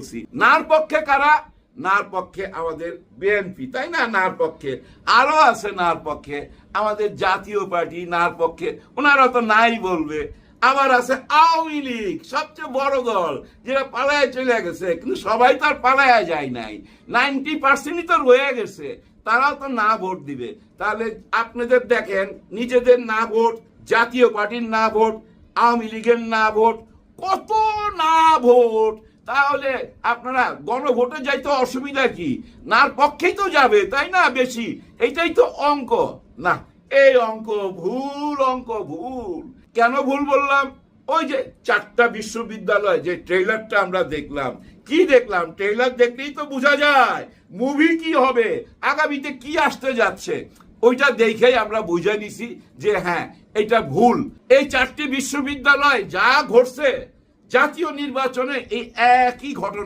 বলছি। নার পক্ষে কারা? নার পক্ষে আমাদের বিএনপি, তাই না? নার পক্ষে আরো আছে, নার পক্ষে আমাদের জাতীয় পার্টি, নার পক্ষে ওনারা তো নাই বলবে। আবার আছে আওয়ামী লীগ, সবচেয়ে বড় দল, যেটা পালায় চলে গেছে, কিন্তু সবাই তো আর পালায় যায় নাই, 90% তো রয়ে গেছে, তারাও তো না ভোট দিবে। তাহলে আপনাদের দেখেন, নিজেদের না ভোট, জাতীয় পার্টির না ভোট, আওয়ামী লীগের না ভোট, কত না ভোট। তাহলে আপনারা গণভোটে যাইতে অসুবিধা কি? নার পক্ষেই তো যাবে, তাই না? বেশি, এইটাই তো অঙ্ক। না, এই অঙ্ক ভুল, অঙ্ক ভুল। কেন ভুল বললাম? ওই যে 4টা বিশ্ববিদ্যালয় যে ট্রেলারটা আমরা দেখলাম, কি দেখলাম? ট্রেলার দেখলেই তো বোঝা যায় মুভি কি হবে, আগামীতে কি আসতে যাচ্ছে। ওইটা দেখেই আমরা বুঝে নিছি যে হ্যাঁ, এটা ভুল। এই 4টি বিশ্ববিদ্যালয় যা ঘটছে, জাতীয় নির্বাচনে এই একই ঘটনা